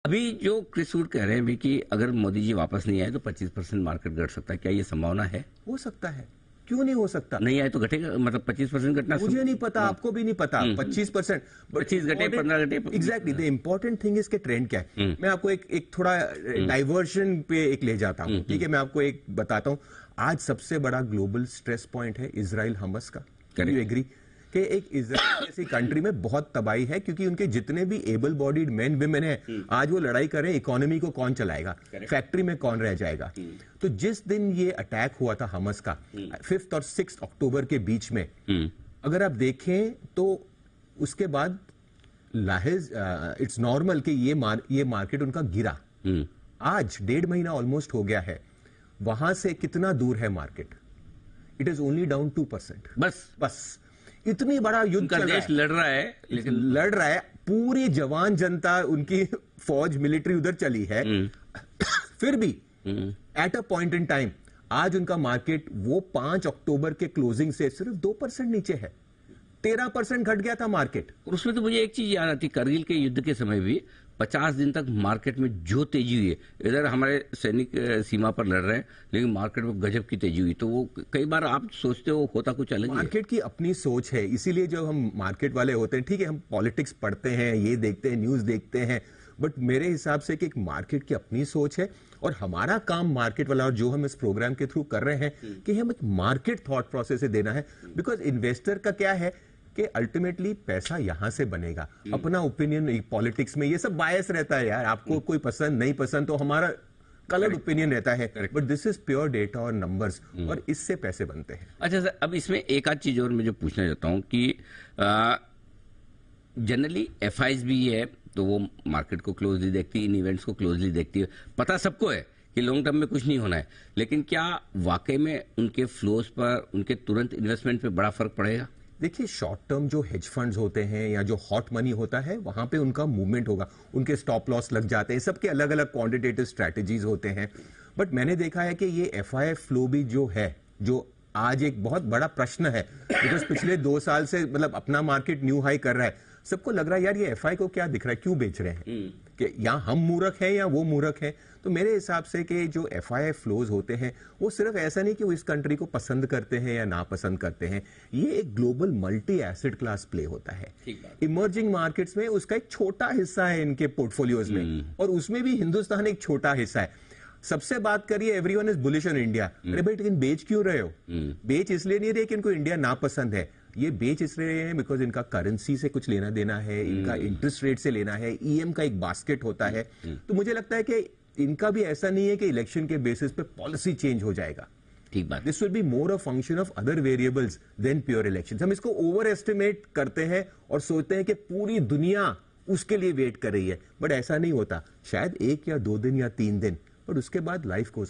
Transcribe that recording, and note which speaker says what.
Speaker 1: अभी जो Chris Wood कह रहे हैं भी कि अगर मोदी जी वापस नहीं आए तो 25% मार्केट घट सकता है, क्या ये संभावना है?
Speaker 2: हो सकता है, क्यों नहीं हो सकता?
Speaker 1: नहीं आए तो घटेगा, मतलब 25% घटना?
Speaker 2: मुझे नहीं पता, आपको भी नहीं पता। 25%,
Speaker 1: 25 घटे, 15 घटे।
Speaker 2: एग्जैक्टली, द इंपॉर्टेंट थिंग इसके ट्रेंड क्या है। मैं आपको एक थोड़ा डाइवर्जन पे एक ले जाता हूँ, ठीक है। मैं आपको एक बताता हूँ, आज सबसे बड़ा ग्लोबल स्ट्रेस पॉइंट है इजराइल हमास का। कैन यू एग्री कि एक इजराइल जैसी कंट्री में बहुत तबाही है, क्योंकि उनके जितने भी एबल बॉडीड मेन विमेन है, आज वो लड़ाई कर रहे हैं, इकोनॉमी को कौन चलाएगा, फैक्ट्री में कौन रह जाएगा। तो जिस दिन ये अटैक हुआ था हमास का 5 और 6 अक्टूबर के बीच में, अगर आप देखें तो उसके बाद लाहिज इट्स नॉर्मल कि ये मार्केट उनका गिरा। आज 1.5 महीना ऑलमोस्ट हो गया है, वहां से कितना दूर है market? It is only down 2%। बस इतनी बड़ा युद्ध चल
Speaker 1: देश लड़ रहा है,
Speaker 2: लेकिन लड़ रहा है, पूरी जवान जनता, उनकी फौज मिलिट्री उधर चली है। फिर भी at a point in time आज उनका मार्केट वो 5 अक्टूबर के क्लोजिंग से सिर्फ 2% नीचे है। 13% घट गया था मार्केट।
Speaker 1: और उसमें तो मुझे एक चीज याद आती, करगिल के युद्ध के समय भी 50 दिन तक मार्केट में जो तेजी हुई है, इधर हमारे सैनिक सीमा पर लड़ रहे हैं लेकिन मार्केट में गजब की तेजी हुई, तो वो कई बार आप सोचते हो होता कुछ अलग है।
Speaker 2: मार्केट की अपनी सोच है, इसीलिए जो हम मार्केट वाले होते हैं, ठीक है, हम पॉलिटिक्स पढ़ते हैं, ये देखते हैं, न्यूज देखते हैं, बट मेरे हिसाब से कि एक मार्केट की अपनी सोच है और हमारा काम मार्केट वाला, और जो हम इस प्रोग्राम के थ्रू कर रहे हैं कि हम एक मार्केट थॉट प्रोसेस से देना है। बिकॉज इन्वेस्टर का क्या है कि अल्टीमेटली पैसा यहां से बनेगा। अपना ओपिनियन पॉलिटिक्स में ये सब बायस रहता है यार, आपको कोई पसंद नहीं पसंद तो हमारा कलर्ड ओपिनियन रहता है, but this is pure data और नंबर्स, और इससे पैसे बनते हैं।
Speaker 1: अच्छा सर, अब इसमें एक आध चीज और मैं जो पूछना चाहता हूं कि जनरली एफआईज भी है तो वो मार्केट को क्लोजली देखती है, इन इवेंट्स को क्लोजली देखती है, पता सबको है कि लॉन्ग टर्म में कुछ नहीं होना है, लेकिन क्या वाकई में उनके फ्लोज पर, उनके तुरंत इन्वेस्टमेंट पे बड़ा फर्क पड़ेगा?
Speaker 2: देखिए, शॉर्ट टर्म जो हेज फंड्स होते हैं या जो हॉट मनी होता है, वहां पे उनका मूवमेंट होगा, उनके स्टॉप लॉस लग जाते हैं, सबके अलग अलग क्वांटिटेटिव स्ट्रैटेजीज होते हैं। बट मैंने देखा है कि ये एफआईएफ फ्लो भी जो है, जो आज एक बहुत बड़ा प्रश्न है, बिकॉज पिछले 2 साल से मतलब अपना मार्केट न्यू हाई कर रहा है, सबको लग रहा है यार ये एफआई को क्या दिख रहा है, क्यों बेच रहे हैं, कि यहाँ हम मूर्ख हैं या वो मूर्ख हैं। तो मेरे हिसाब से कि जो एफआई फ्लोज होते हैं वो सिर्फ ऐसा नहीं कि वो इस कंट्री को पसंद करते हैं या नापसंद करते हैं, ये एक global multi asset class play होता है। इमर्जिंग मार्केट्स में उसका एक छोटा हिस्सा है इनके पोर्टफोलियोज में, और उसमें भी हिंदुस्तान एक छोटा हिस्सा है। सबसे बात करिए, everyone is bullish on India. अरे भाई, लेकिन बेच क्यों रहे हो? बेच इसलिए नहीं रहे कि इनको इंडिया नापसंद है, ये बेच इसलिए हैं बिकॉज इनका करेंसी से कुछ लेना देना है, इनका इंटरेस्ट रेट से लेना है, ईएम का एक बास्केट होता है। तो मुझे लगता है कि इनका भी ऐसा नहीं है कि इलेक्शन के बेसिस पे पॉलिसी चेंज हो जाएगा।
Speaker 1: ठीक बात।
Speaker 2: This will be more a function of other variables than pure election. हम इसको ओवर एस्टिमेट करते हैं और सोचते हैं कि पूरी दुनिया उसके लिए वेट कर रही है, बट ऐसा नहीं होता। शायद 1 या 2 दिन या 3 दिन, बट उसके बाद लाइफ गोज ऑन।